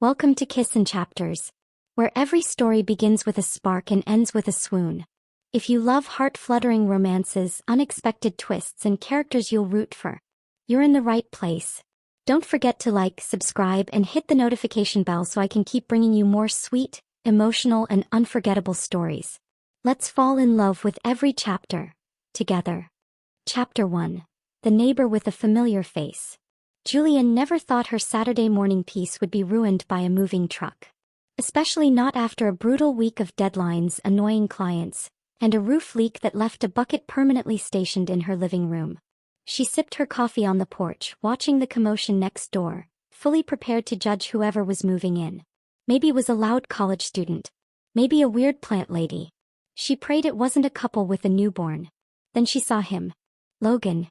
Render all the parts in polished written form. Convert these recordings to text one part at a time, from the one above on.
Welcome to Kiss and Chapters, where every story begins with a spark and ends with a swoon. If you love heart-fluttering romances, unexpected twists, and characters you'll root for, you're in the right place. Don't forget to like, subscribe, and hit the notification bell so I can keep bringing you more sweet, emotional, and unforgettable stories. Let's fall in love with every chapter, together. Chapter 1. The Neighbor with a Familiar Face. Julianne never thought her Saturday morning peace would be ruined by a moving truck. Especially not after a brutal week of deadlines, annoying clients, and a roof leak that left a bucket permanently stationed in her living room. She sipped her coffee on the porch, watching the commotion next door, fully prepared to judge whoever was moving in. Maybe it was a loud college student. Maybe a weird plant lady. She prayed it wasn't a couple with a newborn. Then she saw him. Logan.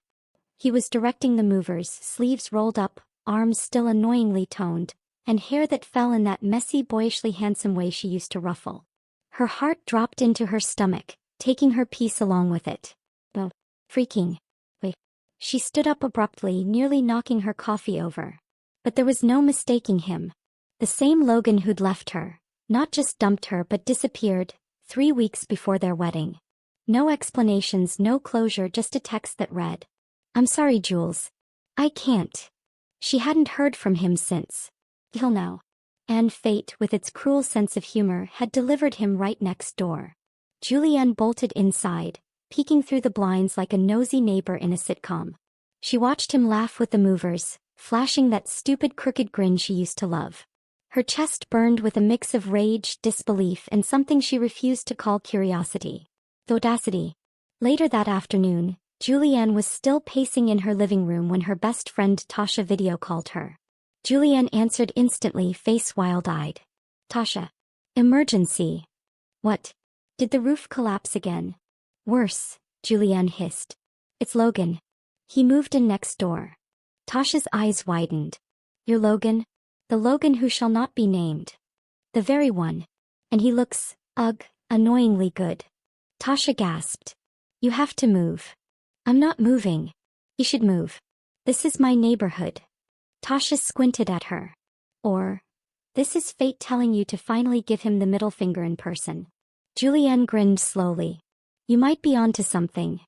He was directing the movers, sleeves rolled up, arms still annoyingly toned, and hair that fell in that messy, boyishly handsome way she used to ruffle. Her heart dropped into her stomach, taking her peace along with it. Oh, freaking. Wait. She stood up abruptly, nearly knocking her coffee over. But there was no mistaking him. The same Logan who'd left her, not just dumped her but disappeared, 3 weeks before their wedding. No explanations, no closure, just a text that read, "I'm sorry, Jules. I can't." She hadn't heard from him since. Till now. And fate, with its cruel sense of humor, had delivered him right next door. Julianne bolted inside, peeking through the blinds like a nosy neighbor in a sitcom. She watched him laugh with the movers, flashing that stupid crooked grin she used to love. Her chest burned with a mix of rage, disbelief, and something she refused to call curiosity. The audacity. Later that afternoon, Julianne was still pacing in her living room when her best friend Tasha video called her. Julianne answered instantly, face wild-eyed. "Tasha. Emergency." "What? Did the roof collapse again?" "Worse," Julianne hissed. "It's Logan. He moved in next door." Tasha's eyes widened. "You're Logan? The Logan who shall not be named." "The very one. And he looks, annoyingly good." Tasha gasped. "You have to move." "I'm not moving. You should move. This is my neighborhood." Tasha squinted at her. "Or, this is fate telling you to finally give him the middle finger in person." Julianne grinned slowly. "You might be onto something."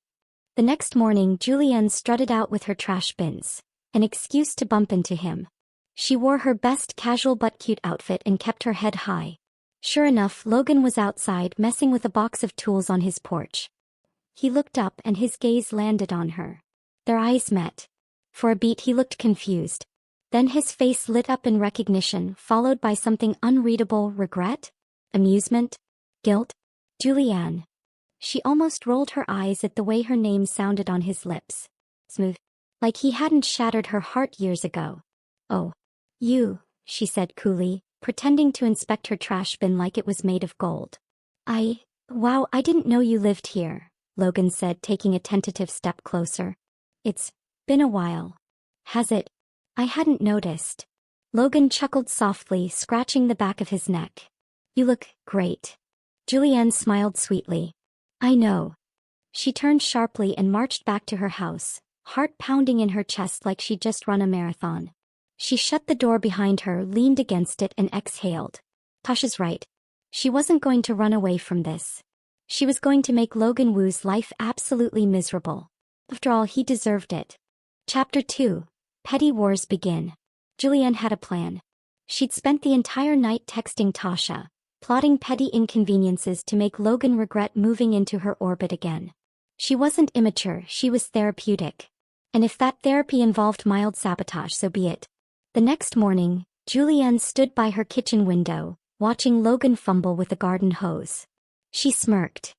The next morning, Julianne strutted out with her trash bins, an excuse to bump into him. She wore her best casual but cute outfit and kept her head high. Sure enough, Logan was outside messing with a box of tools on his porch. He looked up and his gaze landed on her. Their eyes met. For a beat he looked confused. Then his face lit up in recognition, followed by something unreadable: regret? Amusement? Guilt? Julianne. She almost rolled her eyes at the way her name sounded on his lips. Smooth. Like he hadn't shattered her heart years ago. "Oh. You," she said coolly, pretending to inspect her trash bin like it was made of gold. Wow, I didn't know you lived here," Logan said, taking a tentative step closer. "It's been a while." "Has it? I hadn't noticed." Logan chuckled softly, scratching the back of his neck. "You look great." Julianne smiled sweetly. "I know." She turned sharply and marched back to her house, heart pounding in her chest like she'd just run a marathon. She shut the door behind her, leaned against it, and exhaled. Tasha's right. She wasn't going to run away from this. She was going to make Logan Wu's life absolutely miserable. After all, he deserved it. Chapter 2. Petty Wars Begin. Julianne had a plan. She'd spent the entire night texting Tasha, plotting petty inconveniences to make Logan regret moving into her orbit again. She wasn't immature, she was therapeutic. And if that therapy involved mild sabotage, so be it. The next morning, Julianne stood by her kitchen window, watching Logan fumble with the garden hose. She smirked.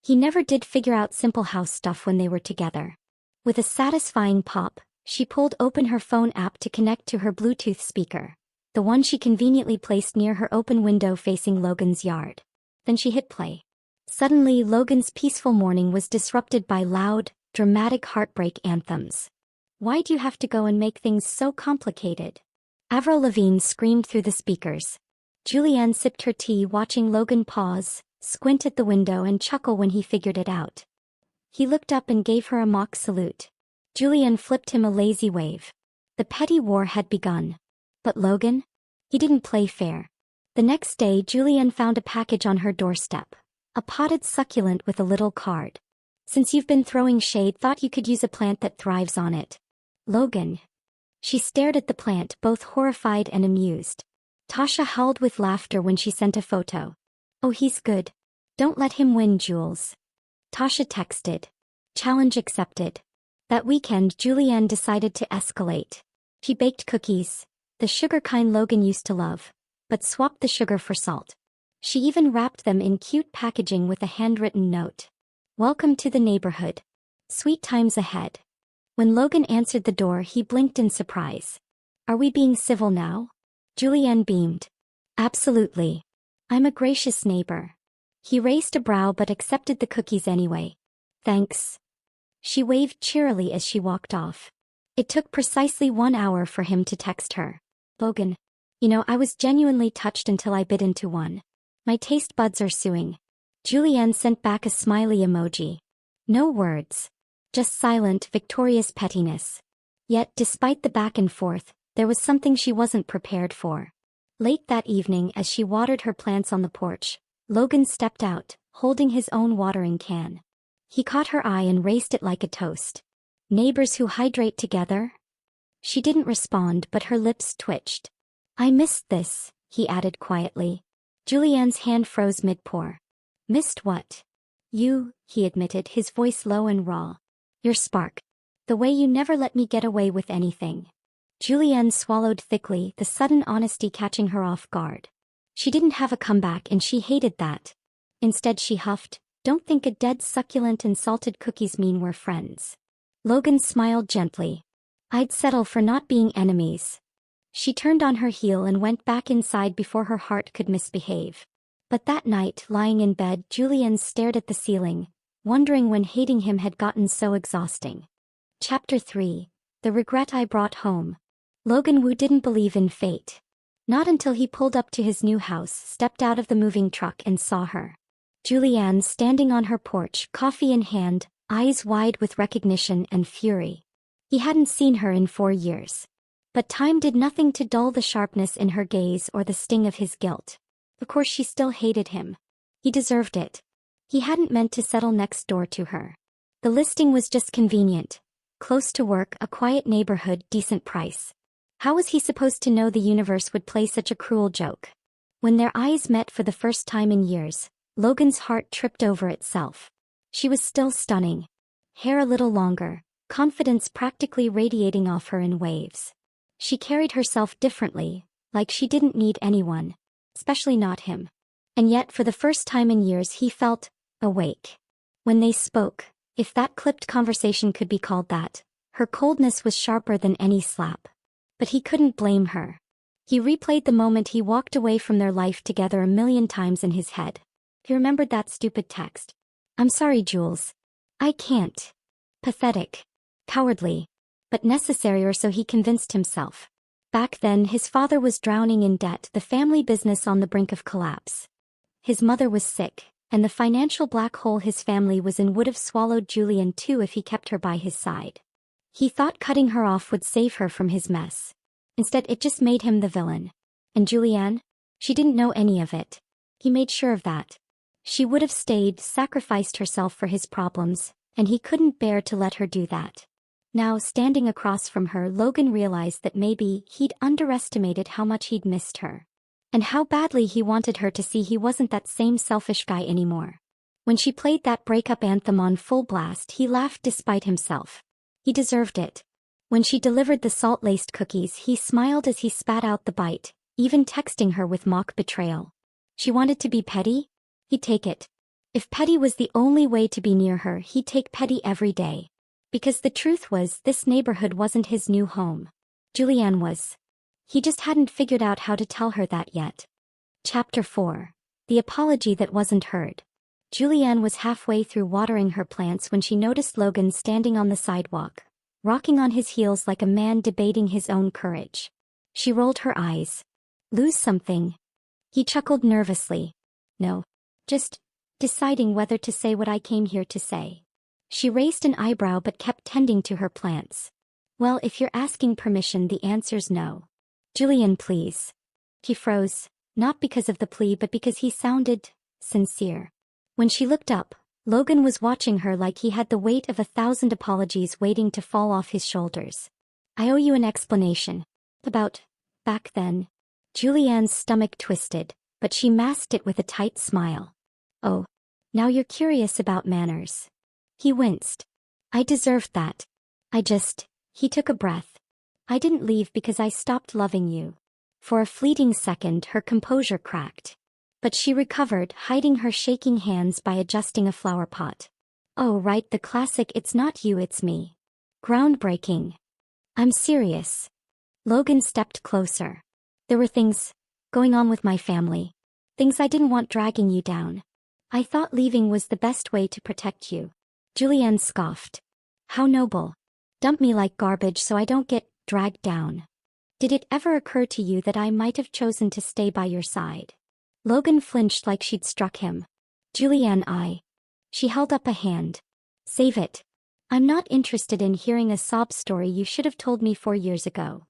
He never did figure out simple house stuff when they were together. With a satisfying pop, she pulled open her phone app to connect to her Bluetooth speaker, the one she conveniently placed near her open window facing Logan's yard. Then she hit play. Suddenly, Logan's peaceful morning was disrupted by loud, dramatic heartbreak anthems. "Why do you have to go and make things so complicated?" Avril Lavigne screamed through the speakers. Julianne sipped her tea, watching Logan pause, squint at the window, and chuckle when he figured it out. He looked up and gave her a mock salute. Julianne flipped him a lazy wave. The petty war had begun. But Logan? He didn't play fair. The next day, Julianne found a package on her doorstep. A potted succulent with a little card. Since you've been throwing shade, thought you could use a plant that thrives on it. Logan. She stared at the plant, both horrified and amused. Tasha howled with laughter when she sent a photo. Oh, he's good. Don't let him win, Jules. Tasha texted. Challenge accepted. That weekend, Julianne decided to escalate. She baked cookies, the sugar kind Logan used to love, but swapped the sugar for salt. She even wrapped them in cute packaging with a handwritten note. Welcome to the neighborhood. Sweet times ahead. When Logan answered the door, he blinked in surprise. Are we being civil now? Julianne beamed. Absolutely. I'm a gracious neighbor. He raised a brow but accepted the cookies anyway. Thanks. She waved cheerily as she walked off. It took precisely 1 hour for him to text her. Logan. I was genuinely touched until I bit into one. My taste buds are suing. Julianne sent back a smiley emoji. No words. Just silent, victorious pettiness. Yet, despite the back and forth, there was something she wasn't prepared for. Late that evening, as she watered her plants on the porch, Logan stepped out, holding his own watering can. He caught her eye and raised it like a toast. Neighbors who hydrate together? She didn't respond, but her lips twitched. I missed this, he added quietly. Julianne's hand froze mid-pour. Missed what? You, he admitted, his voice low and raw. Your spark. The way you never let me get away with anything. Julianne swallowed thickly, the sudden honesty catching her off guard. She didn't have a comeback and she hated that. Instead she huffed, don't think a dead succulent and salted cookies mean we're friends. Logan smiled gently. I'd settle for not being enemies. She turned on her heel and went back inside before her heart could misbehave. But that night, lying in bed, Julianne stared at the ceiling, wondering when hating him had gotten so exhausting. Chapter 3. The Regret I Brought Home. Logan Wu didn't believe in fate. Not until he pulled up to his new house, stepped out of the moving truck and saw her. Julianne standing on her porch, coffee in hand, eyes wide with recognition and fury. He hadn't seen her in 4 years. But time did nothing to dull the sharpness in her gaze or the sting of his guilt. Of course she still hated him. He deserved it. He hadn't meant to settle next door to her. The listing was just convenient. Close to work, a quiet neighborhood, decent price. How was he supposed to know the universe would play such a cruel joke? When their eyes met for the first time in years, Logan's heart tripped over itself. She was still stunning. Hair a little longer, confidence practically radiating off her in waves. She carried herself differently, like she didn't need anyone, especially not him. And yet for the first time in years he felt awake. When they spoke, if that clipped conversation could be called that, her coldness was sharper than any slap. But he couldn't blame her. He replayed the moment he walked away from their life together a million times in his head. He remembered that stupid text. I'm sorry, Jules. I can't. Pathetic. Cowardly. But necessary, or so he convinced himself. Back then his father was drowning in debt, the family business on the brink of collapse. His mother was sick, and the financial black hole his family was in would have swallowed Julianne too if he kept her by his side. He thought cutting her off would save her from his mess. Instead it just made him the villain. And Julianne? She didn't know any of it. He made sure of that. She would have stayed, sacrificed herself for his problems, and he couldn't bear to let her do that. Now, standing across from her, Logan realized that maybe he'd underestimated how much he'd missed her. And how badly he wanted her to see he wasn't that same selfish guy anymore. When she played that breakup anthem on full blast, he laughed despite himself. He deserved it. When she delivered the salt-laced cookies, he smiled as he spat out the bite, even texting her with mock betrayal. She wanted to be petty? He'd take it. If petty was the only way to be near her, he'd take petty every day. Because the truth was, this neighborhood wasn't his new home. Julianne was. He just hadn't figured out how to tell her that yet. Chapter 4. The Apology That Wasn't Heard. Julianne was halfway through watering her plants when she noticed Logan standing on the sidewalk, rocking on his heels like a man debating his own courage. She rolled her eyes. Lose something? He chuckled nervously. No. Just deciding whether to say what I came here to say. She raised an eyebrow but kept tending to her plants. Well, if you're asking permission, the answer's no. Julianne, please. He froze, not because of the plea but because he sounded sincere. When she looked up, Logan was watching her like he had the weight of 1,000 apologies waiting to fall off his shoulders. I owe you an explanation. About back then. Julianne's stomach twisted, but she masked it with a tight smile. Oh, now you're curious about manners. He winced. I deserved that. He took a breath. I didn't leave because I stopped loving you. For a fleeting second her composure cracked. But she recovered, hiding her shaking hands by adjusting a flower pot. Oh right, the classic "it's not you, it's me." Groundbreaking. I'm serious. Logan stepped closer. There were things going on with my family. Things I didn't want dragging you down. I thought leaving was the best way to protect you. Julianne scoffed. How noble. Dump me like garbage so I don't get dragged down. Did it ever occur to you that I might have chosen to stay by your side? Logan flinched like she'd struck him. Julianne, She held up a hand. Save it. I'm not interested in hearing a sob story you should have told me 4 years ago.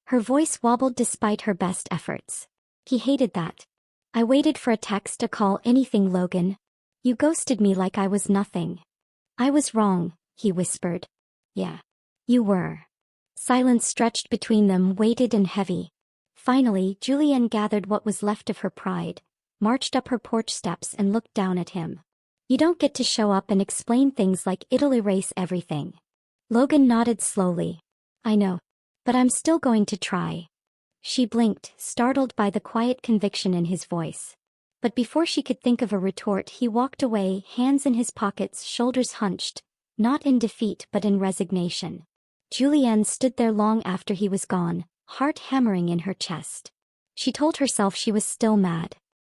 Her voice wobbled despite her best efforts. He hated that. I waited for a text, a call, anything, Logan. You ghosted me like I was nothing. I was wrong, he whispered. Yeah. You were. Silence stretched between them, weighted and heavy. Finally, Julianne gathered what was left of her pride, marched up her porch steps and looked down at him. You don't get to show up and explain things like it'll erase everything. Logan nodded slowly. I know. But I'm still going to try. She blinked, startled by the quiet conviction in his voice. But before she could think of a retort, he walked away, hands in his pockets, shoulders hunched, not in defeat but in resignation. Julianne stood there long after he was gone, heart hammering in her chest. She told herself she was still mad.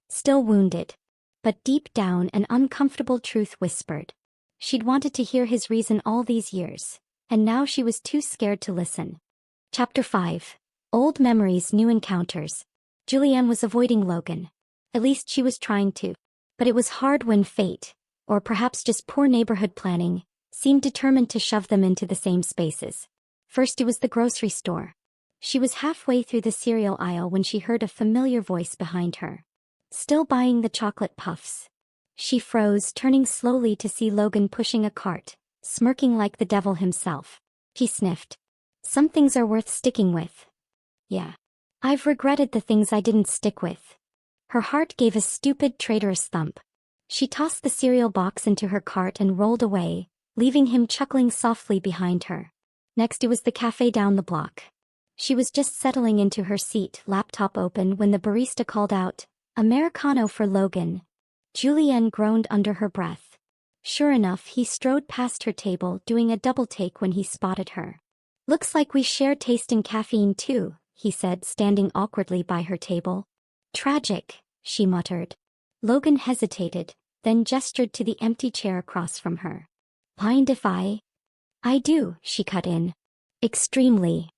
Still wounded. But deep down an uncomfortable truth whispered. She'd wanted to hear his reason all these years, and now she was too scared to listen. Chapter 5. Old Memories, New Encounters. Julianne was avoiding Logan. At least she was trying to. But it was hard when fate, or perhaps just poor neighborhood planning, seemed determined to shove them into the same spaces. First it was the grocery store. She was halfway through the cereal aisle when she heard a familiar voice behind her. Still buying the chocolate puffs. She froze, turning slowly to see Logan pushing a cart, smirking like the devil himself. He sniffed. Some things are worth sticking with. Yeah. I've regretted the things I didn't stick with. Her heart gave a stupid, traitorous thump. She tossed the cereal box into her cart and rolled away, leaving him chuckling softly behind her. Next it was the cafe down the block. She was just settling into her seat, laptop open, when the barista called out, Americano for Logan. Julianne groaned under her breath. Sure enough, he strode past her table, doing a double take when he spotted her. Looks like we share taste in caffeine too, he said, standing awkwardly by her table. Tragic, she muttered. Logan hesitated, then gestured to the empty chair across from her. Mind if I do, she cut in. Extremely.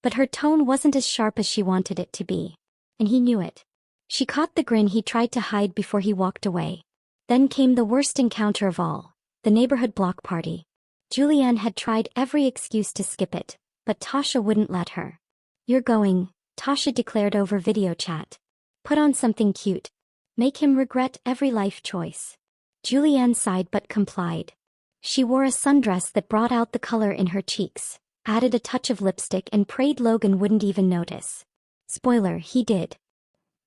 But her tone wasn't as sharp as she wanted it to be. And he knew it. She caught the grin he tried to hide before he walked away. Then came the worst encounter of all, the neighborhood block party. Julianne had tried every excuse to skip it, but Tasha wouldn't let her. You're going, Tasha declared over video chat. Put on something cute. Make him regret every life choice. Julianne sighed but complied. She wore a sundress that brought out the color in her cheeks, added a touch of lipstick and prayed Logan wouldn't even notice. Spoiler, he did.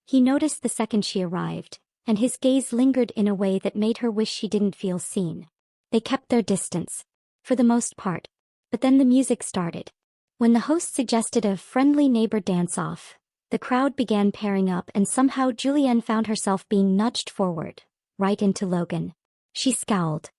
He noticed the second she arrived, and his gaze lingered in a way that made her wish she didn't feel seen. They kept their distance, for the most part. But then the music started. When the host suggested a friendly neighbor dance-off, the crowd began pairing up and somehow Julianne found herself being nudged forward, right into Logan. She scowled.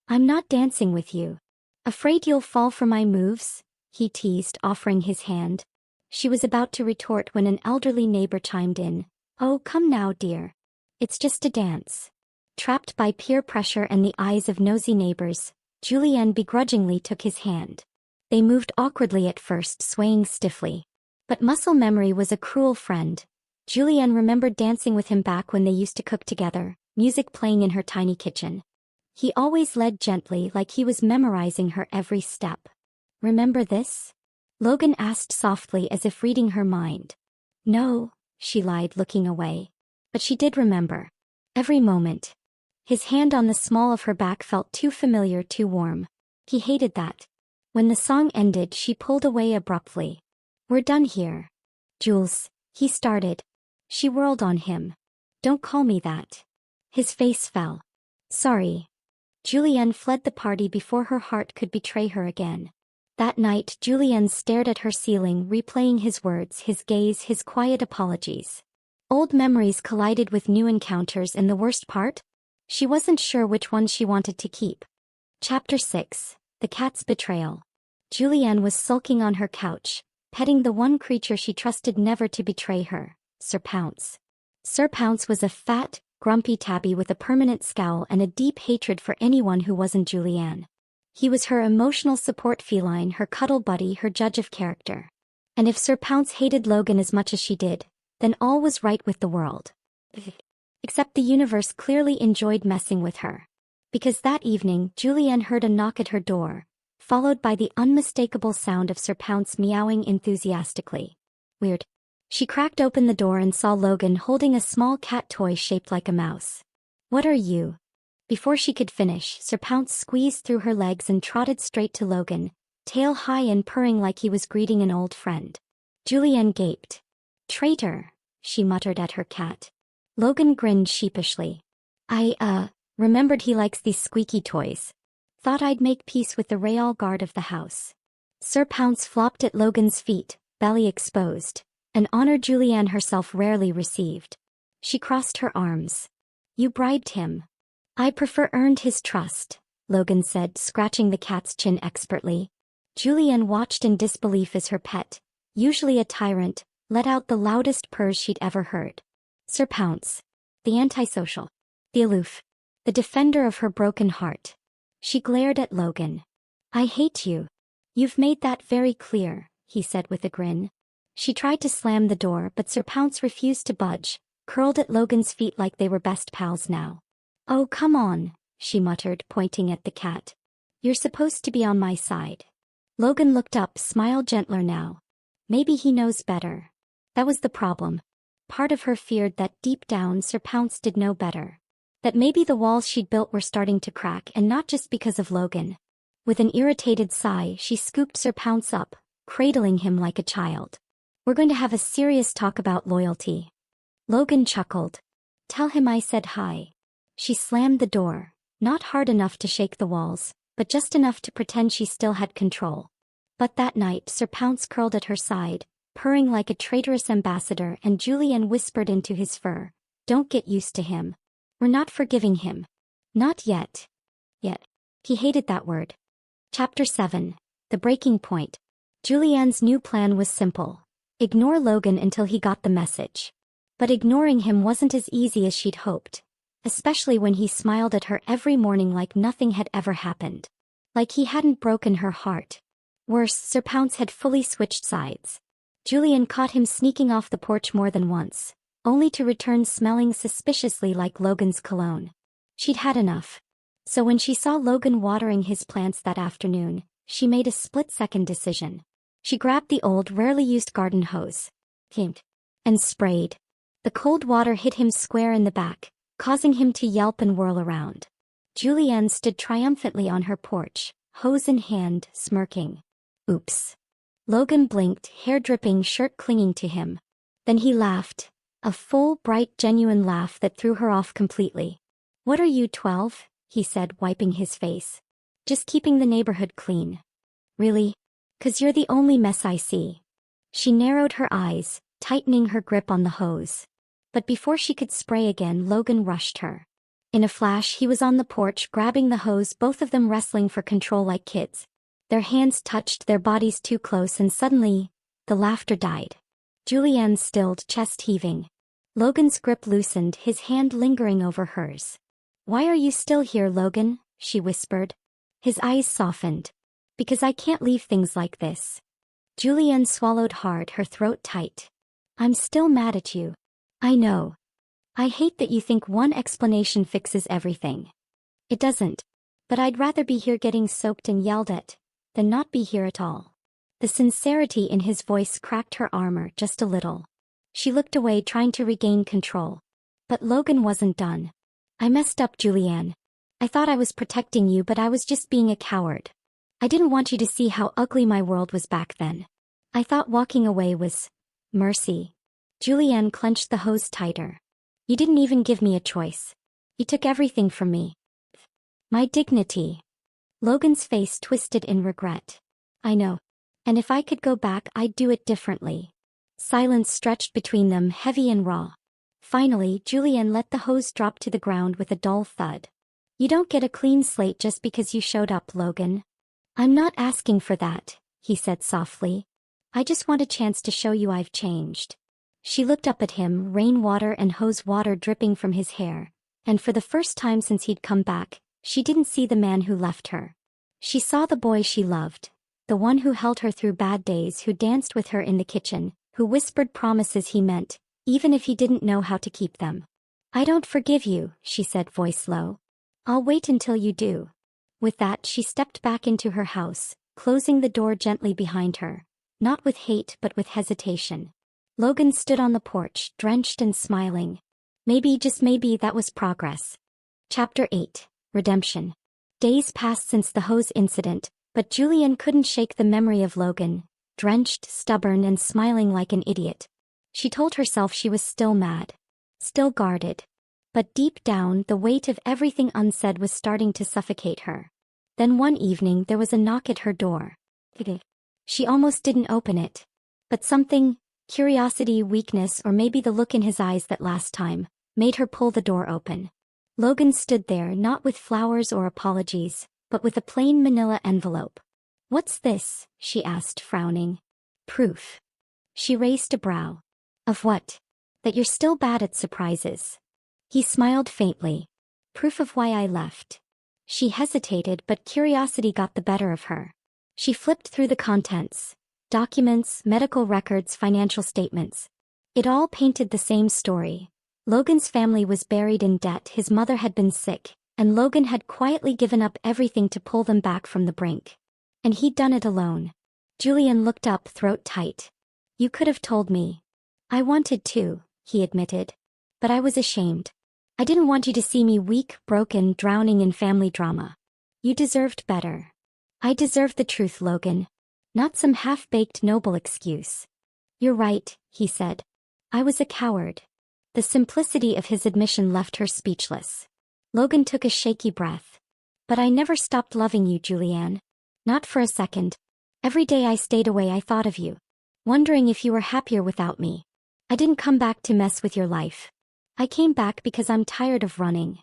I'm not dancing with you. Afraid you'll fall for my moves? He teased, offering his hand. She was about to retort when an elderly neighbor chimed in. Oh, come now, dear. It's just a dance. Trapped by peer pressure and the eyes of nosy neighbors, Julianne begrudgingly took his hand. They moved awkwardly at first, swaying stiffly. But muscle memory was a cruel friend. Julianne remembered dancing with him back when they used to cook together, music playing in her tiny kitchen. He always led gently, like he was memorizing her every step. Remember this? Logan asked softly as if reading her mind. No, she lied, looking away. But she did remember. Every moment. His hand on the small of her back felt too familiar, too warm. He hated that. When the song ended, she pulled away abruptly. "We're done here." "Jules," he started. She whirled on him. "Don't call me that." His face fell. "Sorry." Julianne fled the party before her heart could betray her again. That night, Julianne stared at her ceiling, replaying his words, his gaze, his quiet apologies. Old memories collided with new encounters, and the worst part? She wasn't sure which one she wanted to keep. Chapter 6. The Cat's Betrayal. Julianne was sulking on her couch, petting the one creature she trusted never to betray her, Sir Pounce. Sir Pounce was a fat, grumpy tabby with a permanent scowl and a deep hatred for anyone who wasn't Julianne. He was her emotional support feline, her cuddle buddy, her judge of character. And if Sir Pounce hated Logan as much as she did, then all was right with the world. Except the universe clearly enjoyed messing with her. Because that evening, Julianne heard a knock at her door, followed by the unmistakable sound of Sir Pounce meowing enthusiastically. Weird. She cracked open the door and saw Logan holding a small cat toy shaped like a mouse. "What are you?" Before she could finish, Sir Pounce squeezed through her legs and trotted straight to Logan, tail high and purring like he was greeting an old friend. Julianne gaped. "Traitor," she muttered at her cat. Logan grinned sheepishly. I remembered he likes these squeaky toys. Thought I'd make peace with the Real Guard of the house." Sir Pounce flopped at Logan's feet, belly exposed, an honor Julianne herself rarely received. She crossed her arms. "You bribed him." "I prefer earned his trust," Logan said, scratching the cat's chin expertly. Julianne watched in disbelief as her pet, usually a tyrant, let out the loudest purrs she'd ever heard. Sir Pounce. The antisocial. The aloof. The defender of her broken heart. She glared at Logan. "I hate you." "You've made that very clear," he said with a grin. She tried to slam the door, but Sir Pounce refused to budge, curled at Logan's feet like they were best pals now. "Oh, come on," she muttered, pointing at the cat. "You're supposed to be on my side." Logan looked up, smiled gentler now. Maybe he knows better. That was the problem. Part of her feared that deep down Sir Pounce did know better. That maybe the walls she'd built were starting to crack, and not just because of Logan. With an irritated sigh, she scooped Sir Pounce up, cradling him like a child. "We're going to have a serious talk about loyalty." Logan chuckled. "Tell him I said hi." She slammed the door, not hard enough to shake the walls, but just enough to pretend she still had control. But that night, Sir Pounce curled at her side, purring like a traitorous ambassador, and Julianne whispered into his fur, "Don't get used to him. We're not forgiving him." Not yet. Yet. He hated that word. Chapter 7. The Breaking Point. Julianne's new plan was simple. Ignore Logan until he got the message. But ignoring him wasn't as easy as she'd hoped. Especially when he smiled at her every morning like nothing had ever happened. Like he hadn't broken her heart. Worse, Sir Pounce had fully switched sides. Julianne caught him sneaking off the porch more than once, only to return smelling suspiciously like Logan's cologne. She'd had enough. So when she saw Logan watering his plants that afternoon, she made a split-second decision. She grabbed the old, rarely used garden hose, and sprayed. The cold water hit him square in the back, causing him to yelp and whirl around. Julianne stood triumphantly on her porch, hose in hand, smirking. Oops. Logan blinked, hair dripping, shirt clinging to him. Then he laughed. A full, bright, genuine laugh that threw her off completely. "What are you, 12? He said, wiping his face. "Just keeping the neighborhood clean." "Really? 'Cause you're the only mess I see." She narrowed her eyes, tightening her grip on the hose. But before she could spray again, Logan rushed her. In a flash, he was on the porch, grabbing the hose, both of them wrestling for control like kids. Their hands touched, their bodies too close, and suddenly, the laughter died. Julianne stilled, chest heaving. Logan's grip loosened, his hand lingering over hers. "Why are you still here, Logan?" she whispered. His eyes softened. "Because I can't leave things like this." Julianne swallowed hard, her throat tight. "I'm still mad at you." "I know. I hate that you think one explanation fixes everything. It doesn't. But I'd rather be here getting soaked and yelled at than not be here at all." The sincerity in his voice cracked her armor just a little. She looked away, trying to regain control. But Logan wasn't done. I messed up, Julianne. I thought I was protecting you, but I was just being a coward. I didn't want you to see how ugly my world was back then. I thought walking away was mercy. Julianne clenched the hose tighter. You didn't even give me a choice. You took everything from me. My dignity. Logan's face twisted in regret. I know. And if I could go back, I'd do it differently. Silence stretched between them, heavy and raw. Finally, Julianne let the hose drop to the ground with a dull thud. You don't get a clean slate just because you showed up, Logan. I'm not asking for that, he said softly. I just want a chance to show you I've changed. She looked up at him, rainwater and hose water dripping from his hair, and for the first time since he'd come back, she didn't see the man who left her. She saw the boy she loved, the one who held her through bad days, who danced with her in the kitchen, who whispered promises he meant, even if he didn't know how to keep them. I don't forgive you, she said, voice low. I'll wait until you do. With that, she stepped back into her house, closing the door gently behind her, not with hate but with hesitation. Logan stood on the porch, drenched and smiling. Maybe, just maybe, that was progress. Chapter 8. Redemption. Days passed since the hose incident, but Julianne couldn't shake the memory of Logan, drenched, stubborn and smiling like an idiot. She told herself she was still mad, still guarded. But deep down, the weight of everything unsaid was starting to suffocate her. Then one evening there was a knock at her door. She almost didn't open it. But something, curiosity, weakness, or maybe the look in his eyes that last time, made her pull the door open. Logan stood there, not with flowers or apologies, but with a plain manila envelope. What's this? She asked, frowning. Proof. She raised a brow. Of what? That you're still bad at surprises. He smiled faintly. Proof of why I left. She hesitated, but curiosity got the better of her. She flipped through the contents. Documents, medical records, financial statements. It all painted the same story. Logan's family was buried in debt, his mother had been sick, and Logan had quietly given up everything to pull them back from the brink. And he'd done it alone. Julianne looked up, throat tight. You could have told me. I wanted to, he admitted. But I was ashamed. I didn't want you to see me weak, broken, drowning in family drama. You deserved better. I deserved the truth, Logan. Not some half-baked noble excuse. You're right, he said. I was a coward. The simplicity of his admission left her speechless. Logan took a shaky breath. But I never stopped loving you, Julianne. Not for a second. Every day I stayed away I thought of you, wondering if you were happier without me. I didn't come back to mess with your life. I came back because I'm tired of running.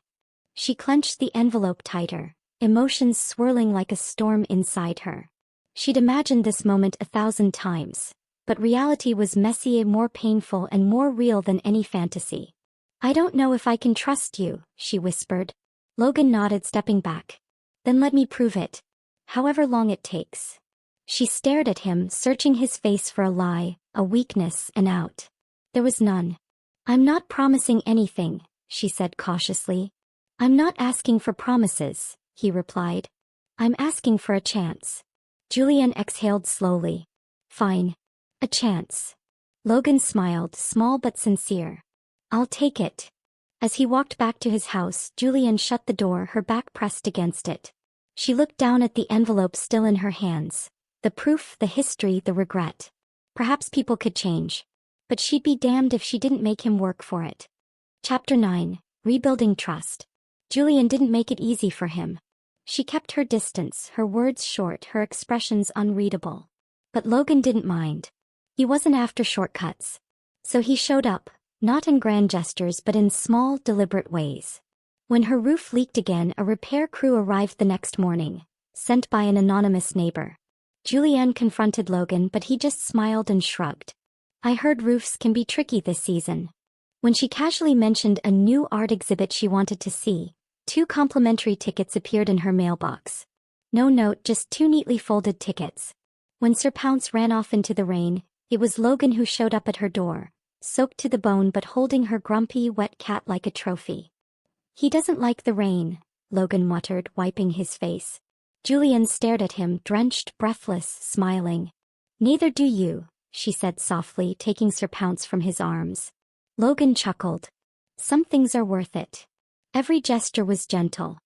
She clenched the envelope tighter, emotions swirling like a storm inside her. She'd imagined this moment 1,000 times, but reality was messier, more painful and more real than any fantasy. I don't know if I can trust you, she whispered. Logan nodded, stepping back. Then let me prove it. However long it takes. She stared at him, searching his face for a lie, a weakness, an out. There was none. I'm not promising anything, she said cautiously. I'm not asking for promises, he replied. I'm asking for a chance. Julianne exhaled slowly. Fine. A chance. Logan smiled, small but sincere. I'll take it. As he walked back to his house, Julianne shut the door, her back pressed against it. She looked down at the envelope still in her hands. The proof, the history, the regret. Perhaps people could change. But she'd be damned if she didn't make him work for it. Chapter 9. Rebuilding Trust. Julianne didn't make it easy for him. She kept her distance, her words short, her expressions unreadable. But Logan didn't mind. He wasn't after shortcuts. So he showed up, not in grand gestures but in small, deliberate ways. When her roof leaked again, a repair crew arrived the next morning, sent by an anonymous neighbor. Julianne confronted Logan, but he just smiled and shrugged. I heard roofs can be tricky this season. When she casually mentioned a new art exhibit she wanted to see, 2 complimentary tickets appeared in her mailbox. No note, just 2 neatly folded tickets. When Sir Pounce ran off into the rain, it was Logan who showed up at her door, soaked to the bone but holding her grumpy, wet cat like a trophy. He doesn't like the rain, Logan muttered, wiping his face. Julianne stared at him, drenched, breathless, smiling. Neither do you, she said softly, taking Sir Pounce from his arms. Logan chuckled. Some things are worth it. Every gesture was gentle.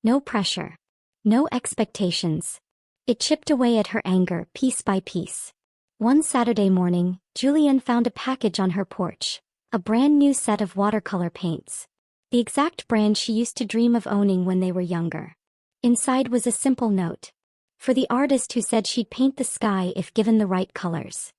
No pressure. No expectations. It chipped away at her anger, piece by piece. One Saturday morning, Julianne found a package on her porch. A brand new set of watercolor paints. The exact brand she used to dream of owning when they were younger. Inside was a simple note. For the artist who said she'd paint the sky if given the right colors.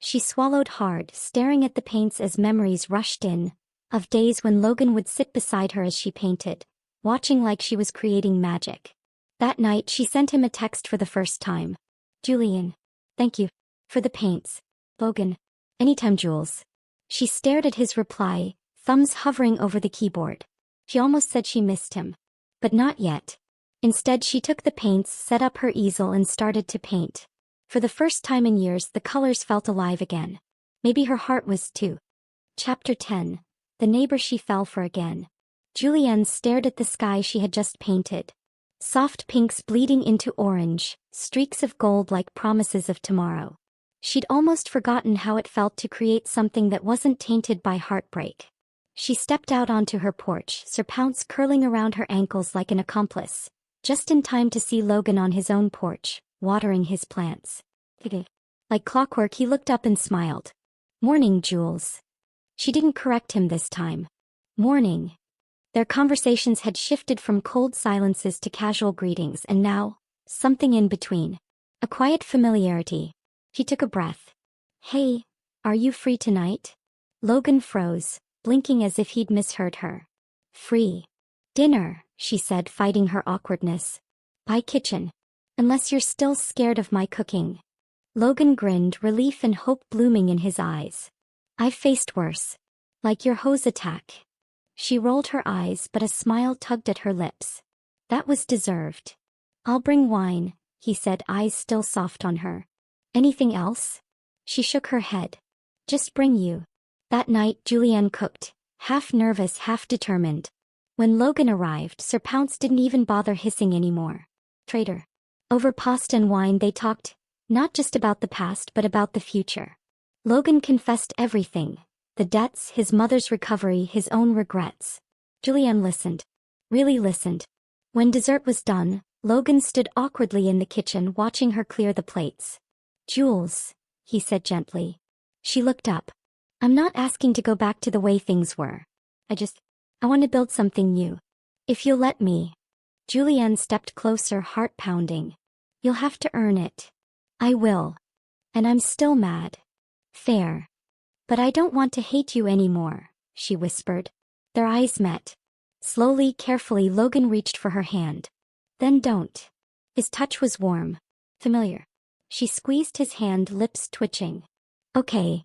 She swallowed hard, staring at the paints as memories rushed in, of days when Logan would sit beside her as she painted, watching like she was creating magic. That night she sent him a text for the first time. Julian. Thank you. For the paints. Logan. Anytime, Jules. She stared at his reply, thumbs hovering over the keyboard. She almost said she missed him. But not yet. Instead she took the paints, set up her easel and started to paint. For the first time in years the colors felt alive again. Maybe her heart was too. Chapter 10. The neighbor she fell for again. Julianne stared at the sky she had just painted. Soft pinks bleeding into orange, streaks of gold like promises of tomorrow. She'd almost forgotten how it felt to create something that wasn't tainted by heartbreak. She stepped out onto her porch, Sir Pounce curling around her ankles like an accomplice, just in time to see Logan on his own porch, watering his plants. Like clockwork he looked up and smiled. Morning, Jules. She didn't correct him this time. Morning. Their conversations had shifted from cold silences to casual greetings and now, something in between. A quiet familiarity. He took a breath. Hey, are you free tonight? Logan froze, blinking as if he'd misheard her. Free. Dinner, she said, fighting her awkwardness. By kitchen. Unless you're still scared of my cooking. Logan grinned, relief and hope blooming in his eyes. I've faced worse. Like your hose attack. She rolled her eyes but a smile tugged at her lips. That was deserved. I'll bring wine, he said, eyes still soft on her. Anything else? She shook her head. Just bring you. That night Julianne cooked, half nervous, half determined. When Logan arrived, Sir Pounce didn't even bother hissing anymore. Traitor. Over pasta and wine they talked, not just about the past but about the future. Logan confessed everything. The debts, his mother's recovery, his own regrets. Julianne listened. Really listened. When dessert was done, Logan stood awkwardly in the kitchen watching her clear the plates. Jules, he said gently. She looked up. I'm not asking to go back to the way things were. I want to build something new. If you'll let me. Julianne stepped closer, heart pounding. You'll have to earn it. I will. And I'm still mad. Fair. But I don't want to hate you anymore, she whispered. Their eyes met. Slowly, carefully, Logan reached for her hand. Then don't. His touch was warm. Familiar. She squeezed his hand, lips twitching. Okay.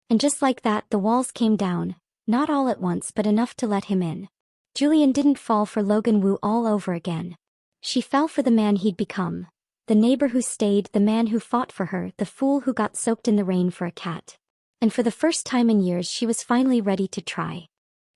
And just like that the walls came down, not all at once but enough to let him in. Julianne didn't fall for Logan Wu all over again. She fell for the man he'd become. The neighbor who stayed, the man who fought for her, the fool who got soaked in the rain for a cat. And for the first time in years she was finally ready to try.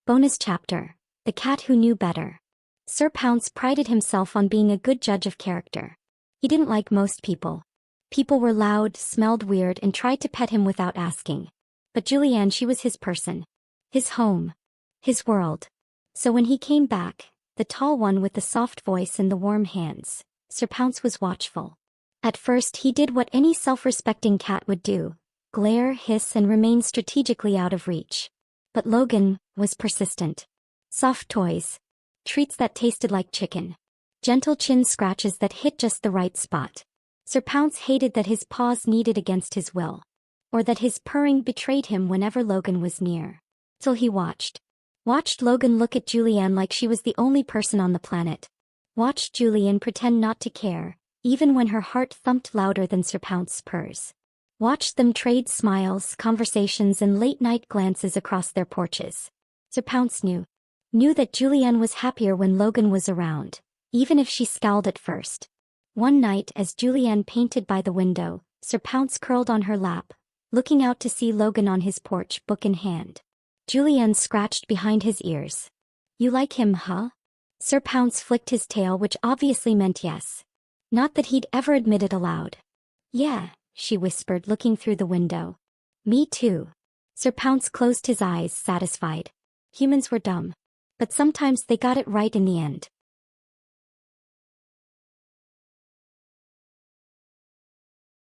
Bonus chapter. The cat who knew better. Sir Pounce prided himself on being a good judge of character. He didn't like most people. People were loud, smelled weird and tried to pet him without asking. But Julianne, she was his person. His home. His world. So when he came back, the tall one with the soft voice and the warm hands, Sir Pounce was watchful. At first he did what any self-respecting cat would do. Glare, hiss and remain strategically out of reach. But Logan was persistent. Soft toys. Treats that tasted like chicken. Gentle chin scratches that hit just the right spot. Sir Pounce hated that his paws kneaded against his will. Or that his purring betrayed him whenever Logan was near. Till he watched. Watched Logan look at Julianne like she was the only person on the planet. Watched Julianne pretend not to care, even when her heart thumped louder than Sir Pounce's purrs. Watched them trade smiles, conversations and late-night glances across their porches. Sir Pounce knew that Julianne was happier when Logan was around, even if she scowled at first. One night as Julianne painted by the window, Sir Pounce curled on her lap, looking out to see Logan on his porch, book in hand. Julianne scratched behind his ears. You like him, huh? Sir Pounce flicked his tail, which obviously meant yes. Not that he'd ever admit it aloud. Yeah, she whispered, looking through the window. Me too. Sir Pounce closed his eyes, satisfied. Humans were dumb. But sometimes they got it right in the end.